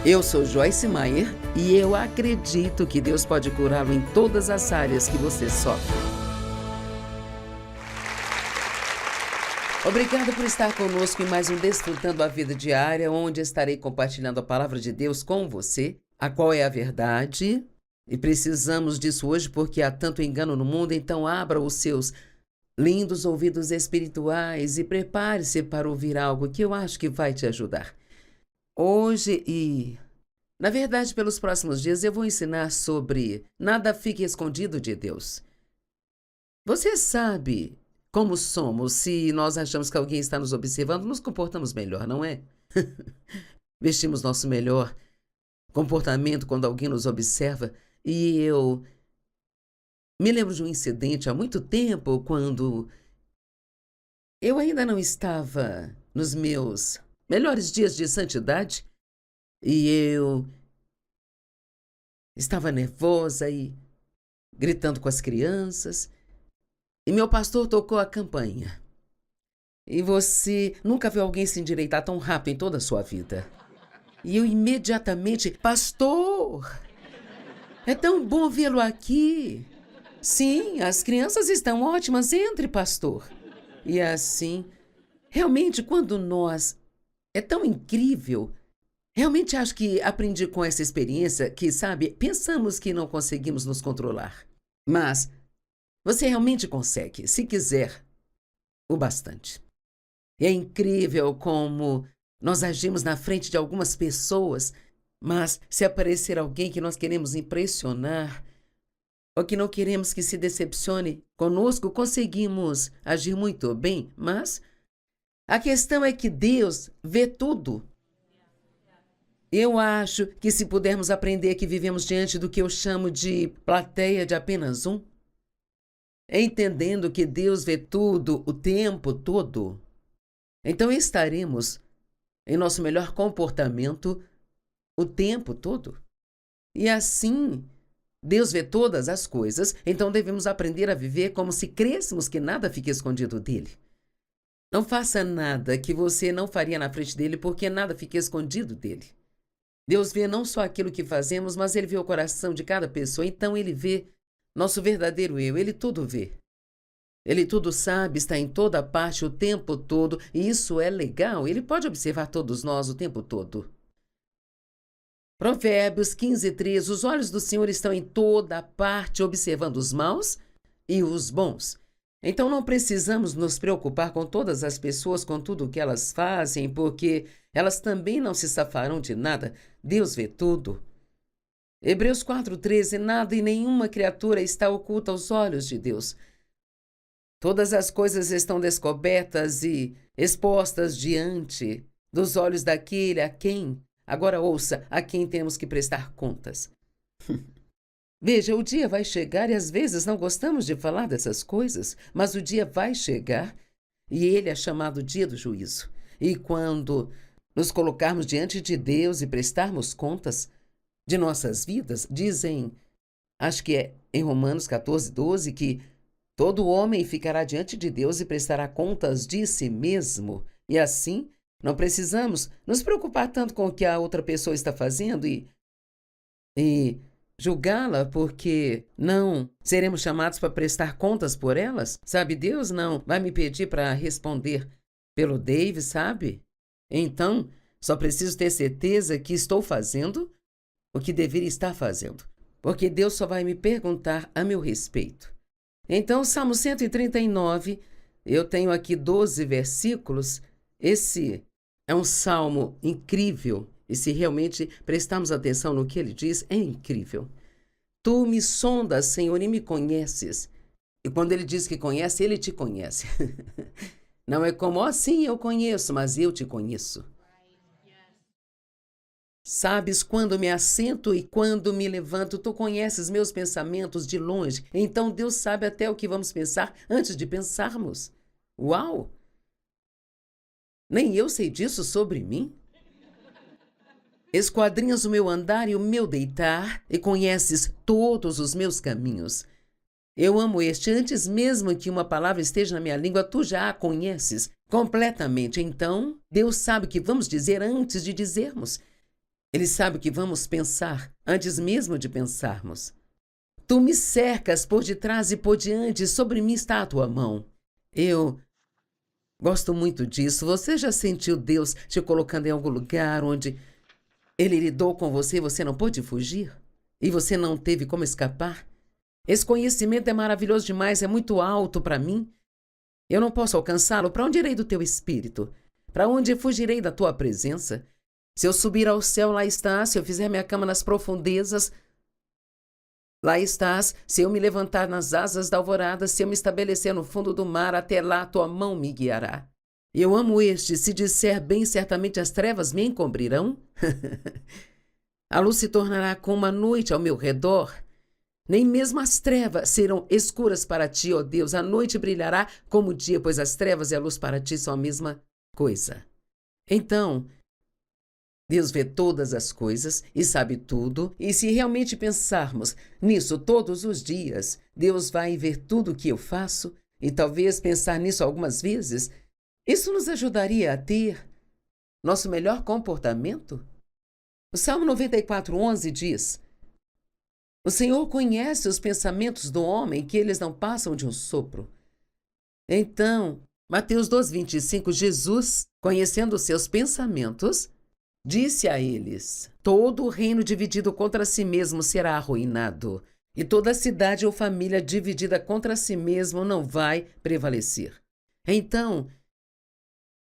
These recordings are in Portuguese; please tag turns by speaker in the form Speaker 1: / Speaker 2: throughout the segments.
Speaker 1: Eu sou Joyce Meyer e eu acredito que Deus pode curá-lo em todas as áreas que você sofre. Obrigada por estar conosco em mais um Desfrutando a Vida Diária, onde estarei compartilhando a palavra de Deus com você, a qual é a verdade. E precisamos disso hoje porque há tanto engano no mundo, então abra os seus lindos ouvidos espirituais e prepare-se para ouvir algo que eu acho que vai te ajudar. Hoje na verdade, pelos próximos dias eu vou ensinar sobre nada fique escondido de Deus. Você sabe como somos se nós achamos que alguém está nos observando, nos comportamos melhor, não é? Vestimos nosso melhor comportamento quando alguém nos observa. E eu me lembro de um incidente há muito tempo, quando eu ainda não estava nos meus melhores dias de santidade, e eu estava nervosa e gritando com as crianças, e meu pastor tocou a campainha. E você nunca viu alguém se endireitar tão rápido em toda a sua vida. E eu imediatamente, pastor, é tão bom vê-lo aqui. Sim, as crianças estão ótimas, entre, pastor. E assim, realmente, quando nós... É tão incrível. Realmente acho que aprendi com essa experiência que, sabe, pensamos que não conseguimos nos controlar. Mas você realmente consegue, se quiser, o bastante. E é incrível como nós agimos na frente de algumas pessoas, mas se aparecer alguém que nós queremos impressionar, ou que não queremos que se decepcione conosco, conseguimos agir muito bem, mas a questão é que Deus vê tudo. Eu acho que se pudermos aprender que vivemos diante do que eu chamo de plateia de apenas um, entendendo que Deus vê tudo o tempo todo, então estaremos em nosso melhor comportamento o tempo todo. E assim, Deus vê todas as coisas, então devemos aprender a viver como se crêssemos que nada fique escondido dele. Não faça nada que você não faria na frente dele, porque nada fica escondido dele. Deus vê não só aquilo que fazemos, mas ele vê o coração de cada pessoa, então ele vê nosso verdadeiro eu, ele tudo vê. Ele tudo sabe, está em toda parte o tempo todo, e isso é legal, ele pode observar todos nós o tempo todo. Provérbios 15:3, os olhos do Senhor estão em toda parte, observando os maus e os bons. Então não precisamos nos preocupar com todas as pessoas, com tudo o que elas fazem, porque elas também não se safarão de nada. Deus vê tudo. Hebreus 4:13, nada e nenhuma criatura está oculta aos olhos de Deus. Todas as coisas estão descobertas e expostas diante dos olhos daquele a quem, agora ouça, a quem temos que prestar contas. Veja, o dia vai chegar e às vezes não gostamos de falar dessas coisas, mas o dia vai chegar e ele é chamado dia do juízo. E quando nos colocarmos diante de Deus e prestarmos contas de nossas vidas, dizem, acho que é em Romanos 14:12, que todo homem ficará diante de Deus e prestará contas de si mesmo. E assim, não precisamos nos preocupar tanto com o que a outra pessoa está fazendo e julgá-la, porque não seremos chamados para prestar contas por elas. Sabe, Deus não vai me pedir para responder pelo Dave, sabe? Então, só preciso ter certeza que estou fazendo o que deveria estar fazendo, porque Deus só vai me perguntar a meu respeito. Então, Salmo 139, eu tenho aqui 12 versículos. Esse é um salmo incrível. E se realmente prestarmos atenção no que ele diz, é incrível. Tu me sondas, Senhor, e me conheces. E quando ele diz que conhece, ele te conhece. Não é como, sim, eu conheço, mas eu te conheço. Sabes quando me assento e quando me levanto, tu conheces meus pensamentos de longe. Então Deus sabe até o que vamos pensar antes de pensarmos. Uau! Nem eu sei disso sobre mim. Esquadrinhas o meu andar e o meu deitar, e conheces todos os meus caminhos. Eu amo este, antes mesmo que uma palavra esteja na minha língua, tu já a conheces completamente. Então, Deus sabe o que vamos dizer antes de dizermos. Ele sabe o que vamos pensar antes mesmo de pensarmos. Tu me cercas por detrás e por diante, sobre mim está a tua mão. Eu gosto muito disso. Você já sentiu Deus te colocando em algum lugar onde Ele lidou com você e você não pôde fugir? E você não teve como escapar? Esse conhecimento é maravilhoso demais, é muito alto para mim. Eu não posso alcançá-lo. Para onde irei do teu espírito? Para onde fugirei da tua presença? Se eu subir ao céu, lá estás. Se eu fizer minha cama nas profundezas, lá estás. Se eu me levantar nas asas da alvorada, se eu me estabelecer no fundo do mar, até lá tua mão me guiará. Eu amo este, se disser bem, certamente as trevas me encobrirão. A luz se tornará como a noite ao meu redor. Nem mesmo as trevas serão escuras para ti, ó Deus. A noite brilhará como o dia, pois as trevas e a luz para ti são a mesma coisa. Então, Deus vê todas as coisas e sabe tudo, e se realmente pensarmos nisso todos os dias, Deus vai ver tudo o que eu faço, e talvez pensar nisso algumas vezes, isso nos ajudaria a ter nosso melhor comportamento. O Salmo 94:11 diz: o Senhor conhece os pensamentos do homem, que eles não passam de um sopro. Então, Mateus 12:25, Jesus, conhecendo os seus pensamentos, disse a eles: todo o reino dividido contra si mesmo será arruinado, e toda cidade ou família dividida contra si mesmo não vai prevalecer. Então,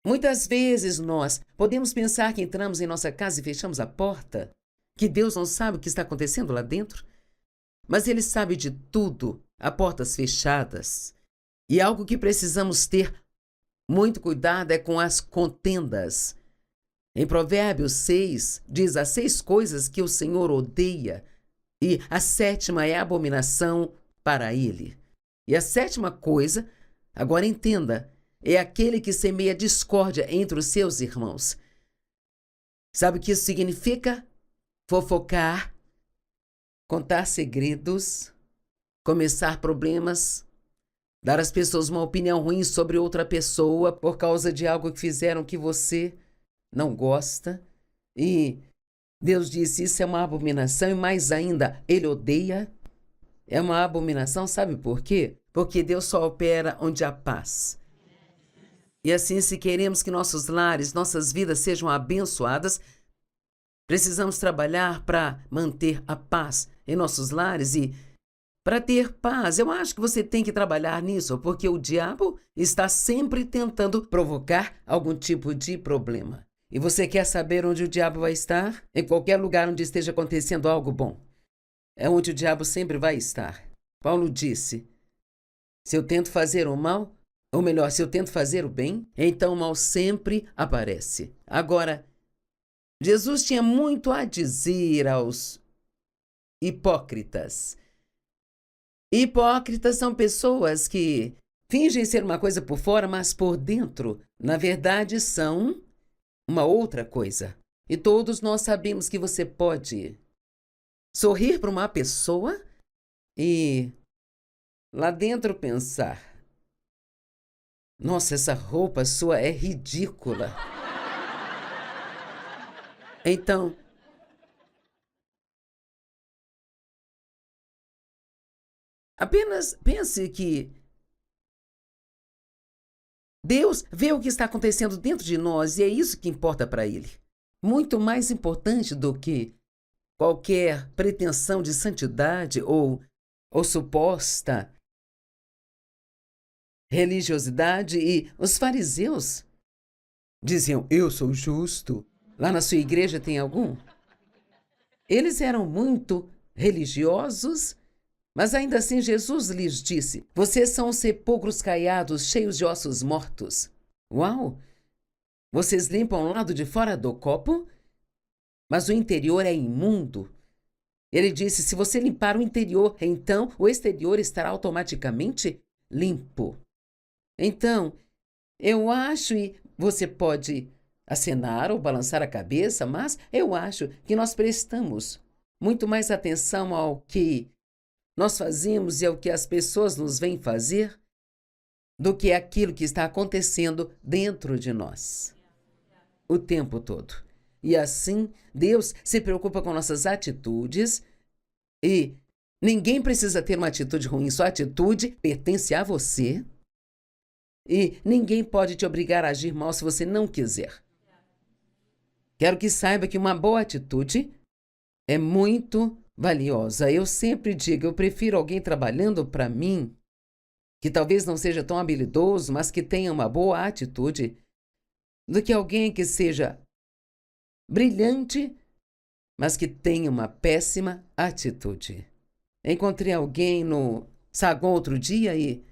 Speaker 1: muitas vezes nós podemos pensar que entramos em nossa casa e fechamos a porta, que Deus não sabe o que está acontecendo lá dentro, mas Ele sabe de tudo, a portas fechadas. E algo que precisamos ter muito cuidado é com as contendas. Em Provérbios 6, diz as 6 coisas que o Senhor odeia, e a 7ª é abominação para Ele. E a 7ª coisa, agora entenda, é aquele que semeia discórdia entre os seus irmãos. Sabe o que isso significa? Fofocar, contar segredos, começar problemas, dar às pessoas uma opinião ruim sobre outra pessoa por causa de algo que fizeram que você não gosta. E Deus disse, isso é uma abominação, e mais ainda, Ele odeia. É uma abominação, sabe por quê? Porque Deus só opera onde há paz. E assim, se queremos que nossos lares, nossas vidas sejam abençoadas, precisamos trabalhar para manter a paz em nossos lares e para ter paz. Eu acho que você tem que trabalhar nisso, porque o diabo está sempre tentando provocar algum tipo de problema. E você quer saber onde o diabo vai estar? Em qualquer lugar onde esteja acontecendo algo bom. É onde o diabo sempre vai estar. Paulo disse, se eu tento fazer o mal, ou melhor, se eu tento fazer o bem, então o mal sempre aparece. Agora, Jesus tinha muito a dizer aos hipócritas. Hipócritas são pessoas que fingem ser uma coisa por fora, mas por dentro, na verdade, são uma outra coisa. E todos nós sabemos que você pode sorrir para uma pessoa e lá dentro pensar, nossa, essa roupa sua é ridícula. Então, apenas pense que Deus vê o que está acontecendo dentro de nós e é isso que importa para Ele. Muito mais importante do que qualquer pretensão de santidade ou suposta religiosidade. E os fariseus diziam, eu sou justo. Lá na sua igreja tem algum? Eles eram muito religiosos, mas ainda assim Jesus lhes disse, vocês são sepulcros caiados, cheios de ossos mortos. Uau! Vocês limpam o lado de fora do copo, mas o interior é imundo. Ele disse, se você limpar o interior, então o exterior estará automaticamente limpo. Então, eu acho, e você pode acenar ou balançar a cabeça, mas eu acho que nós prestamos muito mais atenção ao que nós fazemos e ao que as pessoas nos veem fazer do que aquilo que está acontecendo dentro de nós o tempo todo. E assim, Deus se preocupa com nossas atitudes e ninguém precisa ter uma atitude ruim, sua atitude pertence a você e ninguém pode te obrigar a agir mal se você não quiser. Quero que saiba que uma boa atitude é muito valiosa. Eu sempre digo, eu prefiro alguém trabalhando para mim, que talvez não seja tão habilidoso, mas que tenha uma boa atitude, do que alguém que seja brilhante, mas que tenha uma péssima atitude. Encontrei alguém no saguão outro dia e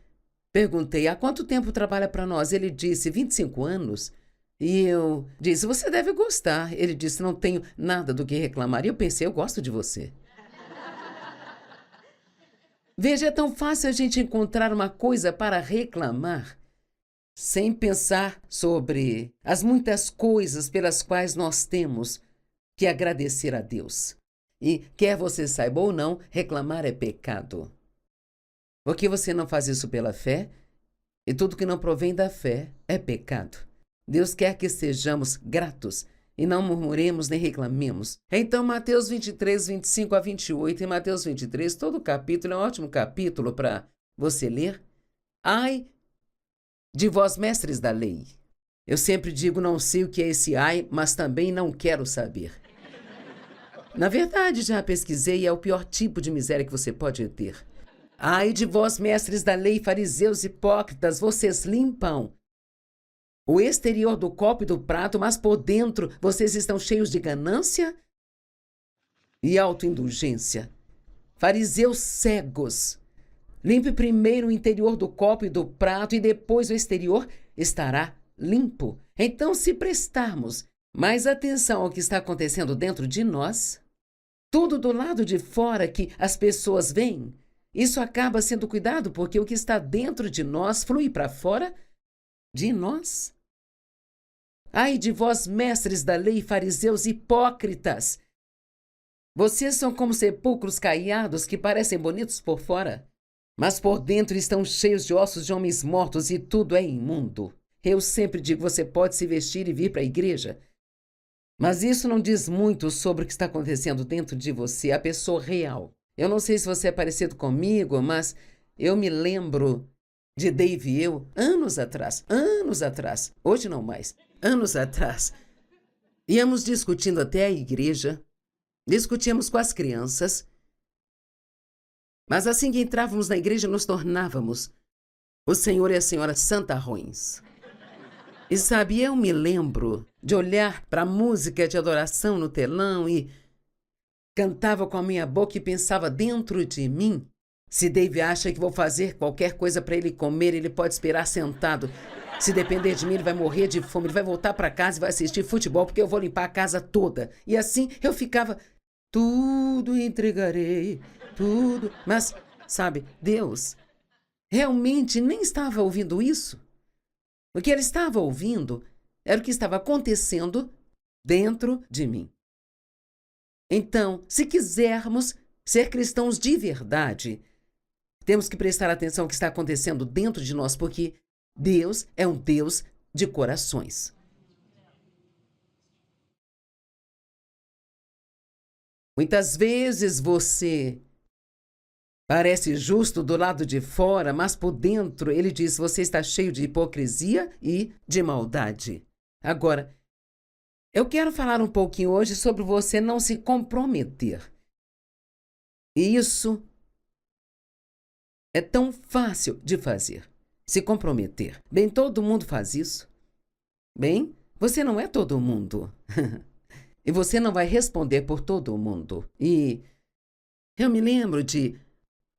Speaker 1: perguntei, há quanto tempo trabalha para nós? Ele disse, 25 anos. E eu disse, você deve gostar. Ele disse, não tenho nada do que reclamar. E eu pensei, eu gosto de você. Veja, é tão fácil a gente encontrar uma coisa para reclamar, sem pensar sobre as muitas coisas pelas quais nós temos que agradecer a Deus. E, quer você saiba ou não, reclamar é pecado. Porque você não faz isso pela fé, e tudo que não provém da fé é pecado. Deus quer que sejamos gratos e não murmuremos nem reclamemos. Então, Mateus 23, 25 a 28 e Mateus 23, todo o capítulo é um ótimo capítulo para você ler. Ai de vós, mestres da lei. Eu sempre digo, não sei o que é esse ai, mas também não quero saber. Na verdade, já pesquisei e é o pior tipo de miséria que você pode ter. Ai de vós, mestres da lei, fariseus hipócritas, vocês limpam o exterior do copo e do prato, mas por dentro vocês estão cheios de ganância e autoindulgência. Fariseus cegos, limpe primeiro o interior do copo e do prato e depois o exterior estará limpo. Então, se prestarmos mais atenção ao que está acontecendo dentro de nós, tudo do lado de fora que as pessoas veem, isso acaba sendo cuidado porque o que está dentro de nós flui para fora de nós. Ai de vós, mestres da lei, fariseus hipócritas! Vocês são como sepulcros caiados que parecem bonitos por fora, mas por dentro estão cheios de ossos de homens mortos e tudo é imundo. Eu sempre digo, você pode se vestir e vir para a igreja, mas isso não diz muito sobre o que está acontecendo dentro de você, a pessoa real. Eu não sei se você é parecido comigo, mas eu me lembro de Dave e eu, anos atrás, hoje não mais, anos atrás, íamos discutindo até a igreja, discutíamos com as crianças, mas assim que entrávamos na igreja nos tornávamos o senhor e a senhora santarrões. E sabe, eu me lembro de olhar para a música de adoração no telão e cantava com a minha boca e pensava dentro de mim, se Dave acha que vou fazer qualquer coisa para ele comer, ele pode esperar sentado. Se depender de mim, ele vai morrer de fome, ele vai voltar para casa e vai assistir futebol, porque eu vou limpar a casa toda. E assim eu ficava, tudo entregarei, tudo. Mas, sabe, Deus realmente nem estava ouvindo isso. O que ele estava ouvindo era o que estava acontecendo dentro de mim. Então, se quisermos ser cristãos de verdade, temos que prestar atenção ao que está acontecendo dentro de nós, porque Deus é um Deus de corações. Muitas vezes você parece justo do lado de fora, mas por dentro ele diz, você está cheio de hipocrisia e de maldade. Agora, eu quero falar um pouquinho hoje sobre você não se comprometer. E isso é tão fácil de fazer, se comprometer. Bem, todo mundo faz isso. Bem, você não é todo mundo. E você não vai responder por todo mundo. E eu me lembro de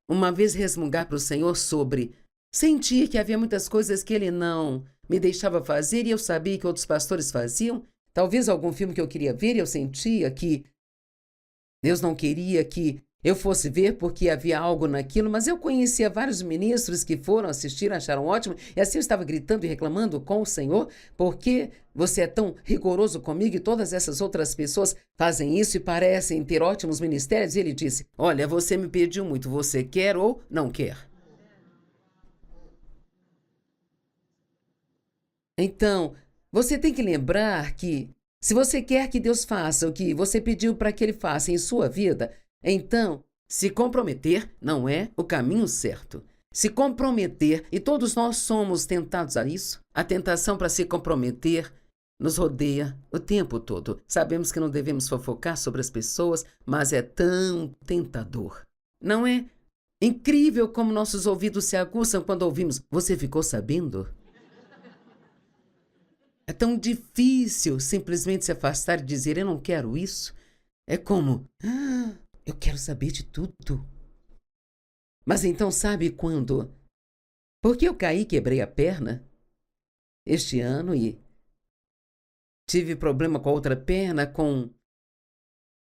Speaker 1: uma vez resmungar para o Senhor sobre sentir que havia muitas coisas que Ele não me deixava fazer e eu sabia que outros pastores faziam. Talvez algum filme que eu queria ver e eu sentia que Deus não queria que eu fosse ver porque havia algo naquilo, mas eu conhecia vários ministros que foram assistir, acharam ótimo, e assim eu estava gritando e reclamando com o Senhor, porque você é tão rigoroso comigo e todas essas outras pessoas fazem isso e parecem ter ótimos ministérios? E ele disse, olha, você me pediu muito, você quer ou não quer? Então, você tem que lembrar que Se você quer que Deus faça o que você pediu para que Ele faça em sua vida, então se comprometer não é o caminho certo. Se comprometer, e todos nós somos tentados a isso, a tentação para se comprometer nos rodeia o tempo todo. Sabemos que não devemos fofocar sobre as pessoas, mas é tão tentador. Não é incrível como nossos ouvidos se aguçam quando ouvimos "Você ficou sabendo?" É tão difícil simplesmente se afastar e dizer "Eu não quero isso." É como eu quero saber de tudo. Mas então sabe quando? Porque eu caí e quebrei a perna este ano e tive problema com a outra perna, com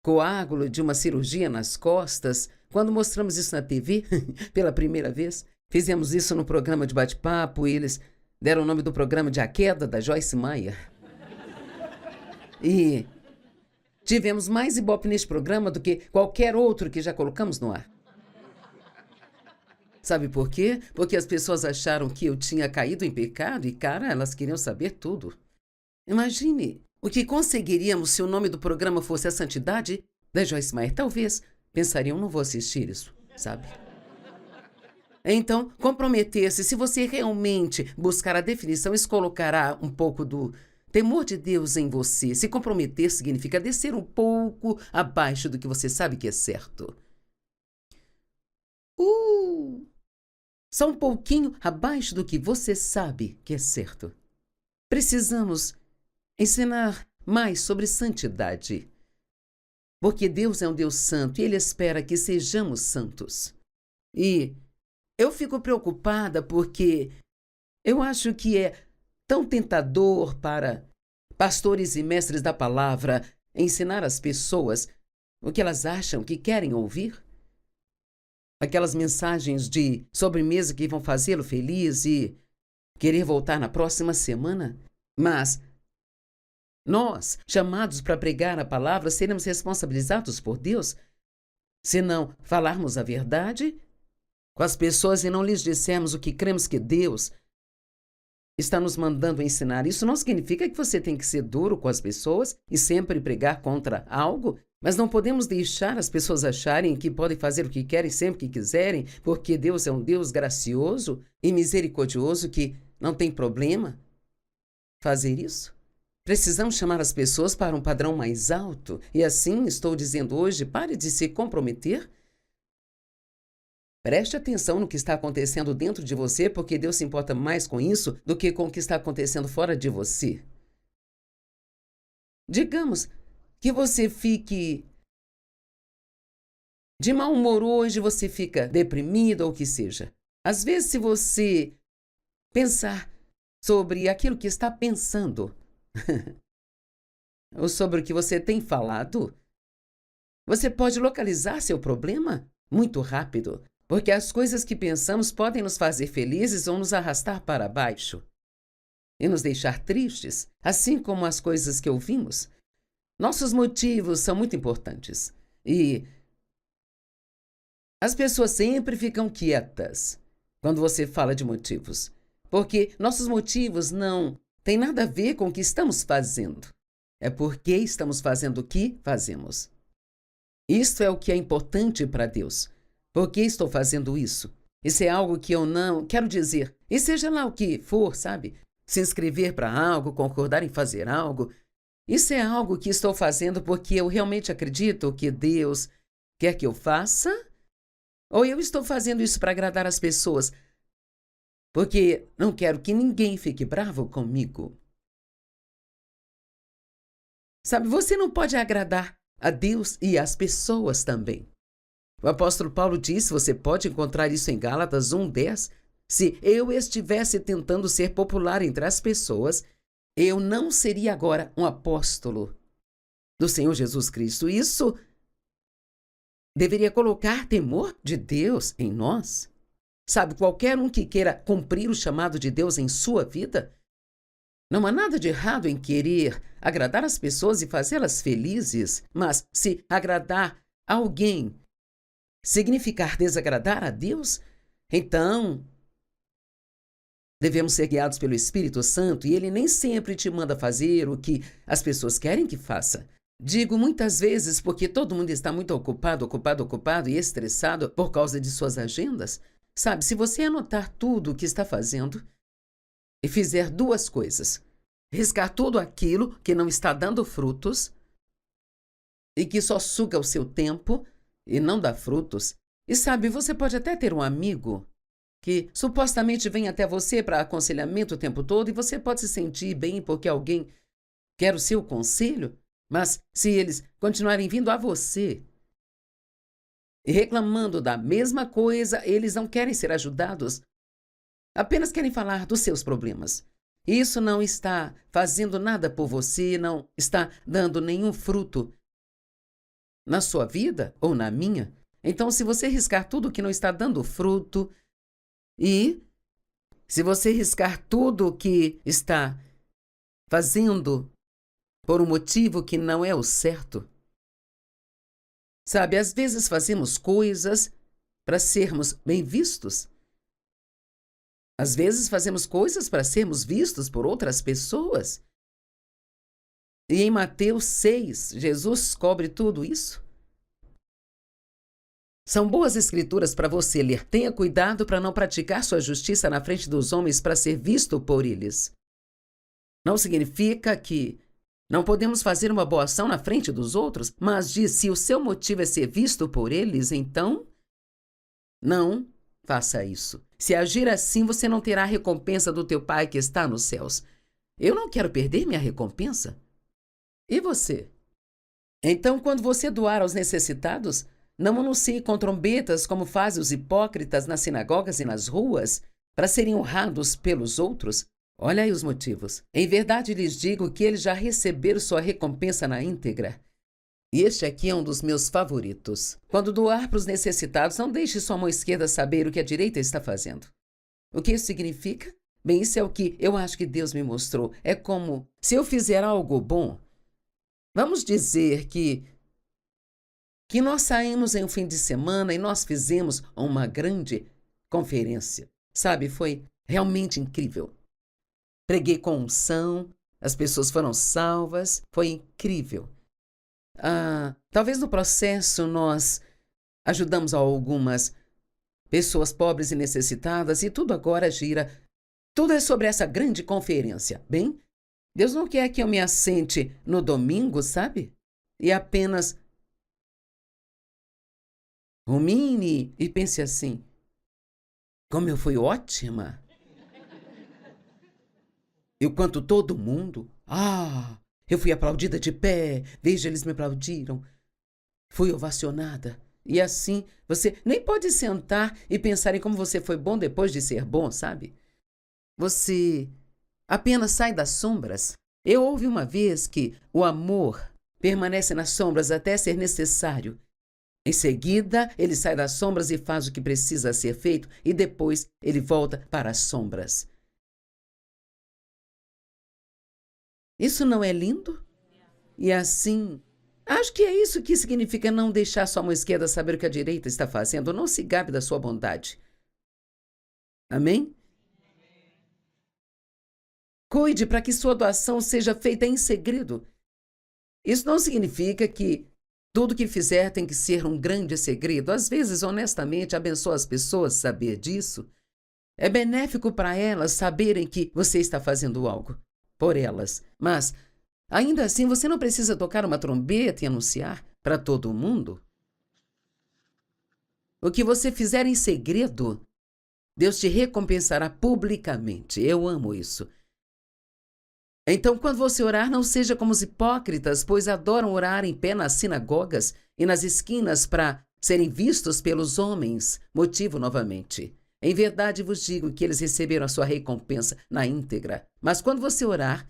Speaker 1: coágulo de uma cirurgia nas costas. Quando mostramos isso na TV, pela primeira vez, fizemos isso no programa de bate-papo e eles deram o nome do programa de A Queda, da Joyce Meyer. E tivemos mais ibope neste programa do que qualquer outro que já colocamos no ar. Sabe por quê? Porque as pessoas acharam que eu tinha caído em pecado e, cara, elas queriam saber tudo. Imagine o que conseguiríamos se o nome do programa fosse A Santidade da Joyce Meyer. Talvez pensariam, não vou assistir isso, sabe? Então, comprometer-se, se você realmente buscar a definição, isso colocará um pouco do temor de Deus em você. Se comprometer significa descer um pouco abaixo do que você sabe que é certo. Só um pouquinho abaixo do que você sabe que é certo. Precisamos ensinar mais sobre santidade. Porque Deus é um Deus santo e Ele espera que sejamos santos. E eu fico preocupada porque eu acho que é tão tentador para pastores e mestres da palavra ensinar às pessoas o que elas acham que querem ouvir. Aquelas mensagens de sobremesa que vão fazê-lo feliz e querer voltar na próxima semana. Mas nós, chamados para pregar a palavra, seremos responsabilizados por Deus se não falarmos a verdade com as pessoas e não lhes dissermos o que cremos que Deus está nos mandando ensinar. Isso não significa que você tem que ser duro com as pessoas e sempre pregar contra algo, mas não podemos deixar as pessoas acharem que podem fazer o que querem sempre que quiserem, porque Deus é um Deus gracioso e misericordioso que não tem problema fazer isso. Precisamos chamar as pessoas para um padrão mais alto e assim estou dizendo hoje, pare de se comprometer. Preste atenção no que está acontecendo dentro de você, porque Deus se importa mais com isso do que com o que está acontecendo fora de você. Digamos que você fique de mau humor hoje, você fica deprimido ou o que seja. Às vezes, se você pensar sobre aquilo que está pensando, ou sobre o que você tem falado, você pode localizar seu problema muito rápido. Porque as coisas que pensamos podem nos fazer felizes ou nos arrastar para baixo e nos deixar tristes, assim como as coisas que ouvimos. Nossos motivos são muito importantes e as pessoas sempre ficam quietas quando você fala de motivos, porque nossos motivos não têm nada a ver com o que estamos fazendo. É porque estamos fazendo o que fazemos. Isto é o que é importante para Deus. Por que estou fazendo isso? Isso é algo que eu não quero dizer. E seja lá o que for, sabe? Se inscrever para algo, concordar em fazer algo. Isso é algo que estou fazendo porque eu realmente acredito que Deus quer que eu faça? Ou eu estou fazendo isso para agradar as pessoas? Porque não quero que ninguém fique bravo comigo. Sabe, você não pode agradar a Deus e às pessoas também. O apóstolo Paulo disse, você pode encontrar isso em Gálatas 1:10, se eu estivesse tentando ser popular entre as pessoas, eu não seria agora um apóstolo do Senhor Jesus Cristo. Isso deveria colocar temor de Deus em nós. Sabe, qualquer um que queira cumprir o chamado de Deus em sua vida, não há nada de errado em querer agradar as pessoas e fazê-las felizes, mas se agradar a alguém significar desagradar a Deus, então Devemos ser guiados pelo Espírito Santo e ele nem sempre te manda fazer o que as pessoas querem que faça. Digo muitas vezes porque todo mundo está muito ocupado e estressado por causa de suas agendas. Sabe, se você anotar tudo o que está fazendo e fizer duas coisas: riscar tudo aquilo que não está dando frutos e que só suga o seu tempo e não dá frutos. E sabe, você pode até ter um amigo que supostamente vem até você para aconselhamento o tempo todo e você pode se sentir bem porque alguém quer o seu conselho, mas se eles continuarem vindo a você e reclamando da mesma coisa, eles não querem ser ajudados, apenas querem falar dos seus problemas. Isso não está fazendo nada por você, não está dando nenhum fruto na sua vida ou na minha. Então, se você riscar tudo que não está dando fruto e se você riscar tudo que está fazendo por um motivo que não é o certo, sabe, às vezes fazemos coisas para sermos bem vistos. Às vezes fazemos coisas para sermos vistos por outras pessoas. E em Mateus 6, Jesus cobre tudo isso. São boas escrituras para você ler. Tenha cuidado para não praticar sua justiça na frente dos homens para ser visto por eles. Não significa que não podemos fazer uma boa ação na frente dos outros, mas diz, se o seu motivo é ser visto por eles, então não faça isso. Se agir assim, você não terá a recompensa do teu Pai que está nos céus. Eu não quero perder minha recompensa. E você? Então, quando você doar aos necessitados, não anuncie com trombetas como fazem os hipócritas nas sinagogas e nas ruas, para serem honrados pelos outros. Olha aí os motivos. Em verdade lhes digo que eles já receberam sua recompensa na íntegra. E este aqui é um dos meus favoritos. Quando doar para os necessitados, não deixe sua mão esquerda saber o que a direita está fazendo. O que isso significa? Bem, isso é o que eu acho que Deus me mostrou. É como se eu fizer algo bom. Vamos dizer que nós saímos em um fim de semana e nós fizemos uma grande conferência. Sabe, foi realmente incrível. Preguei com unção, as pessoas foram salvas, foi incrível. Talvez no processo nós ajudamos algumas pessoas pobres e necessitadas e tudo agora gira. Tudo é sobre essa grande conferência. Bem, Deus não quer que eu me assente no domingo, sabe? E apenas rumine e pense assim: como eu fui ótima. E o quanto todo mundo... eu fui aplaudida de pé. Veja, eles me aplaudiram. Fui ovacionada. E assim, você nem pode sentar e pensar em como você foi bom depois de ser bom, sabe? Você apenas sai das sombras. Eu ouvi uma vez que o amor permanece nas sombras até ser necessário. Em seguida, ele sai das sombras e faz o que precisa ser feito, e depois ele volta para as sombras. Isso não é lindo? E assim, acho que é isso que significa não deixar sua mão esquerda saber o que a direita está fazendo. Não se gabe da sua bondade. Amém? Cuide para que sua doação seja feita em segredo. Isso não significa que tudo que fizer tem que ser um grande segredo. Às vezes, honestamente, abençoa as pessoas saber disso. É benéfico para elas saberem que você está fazendo algo por elas. Mas, ainda assim, você não precisa tocar uma trombeta e anunciar para todo mundo. O que você fizer em segredo, Deus te recompensará publicamente. Eu amo isso. Então, quando você orar, não seja como os hipócritas, pois adoram orar em pé nas sinagogas e nas esquinas para serem vistos pelos homens. Motivo novamente. Em verdade vos digo que eles receberam a sua recompensa na íntegra. Mas quando você orar,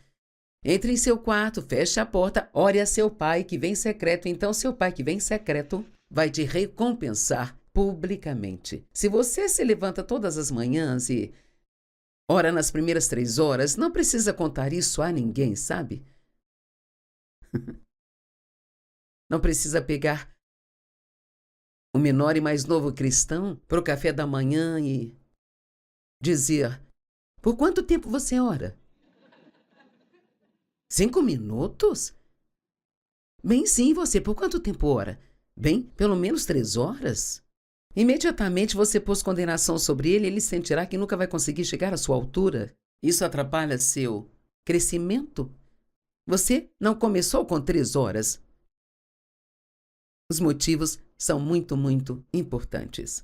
Speaker 1: entre em seu quarto, feche a porta, ore a seu pai que vem em secreto. Então seu pai que vem em secreto vai te recompensar publicamente. Se você se levanta todas as manhãs e ora nas primeiras 3 horas, não precisa contar isso a ninguém, sabe? Não precisa pegar o menor e mais novo cristão para o café da manhã e dizer: Por quanto tempo você ora? 5 minutos? Bem, sim, você por quanto tempo ora? Bem, pelo menos 3 horas? Imediatamente você pôs condenação sobre ele, ele sentirá que nunca vai conseguir chegar à sua altura. Isso atrapalha seu crescimento. Você não começou com 3 horas. Os motivos são muito, muito importantes.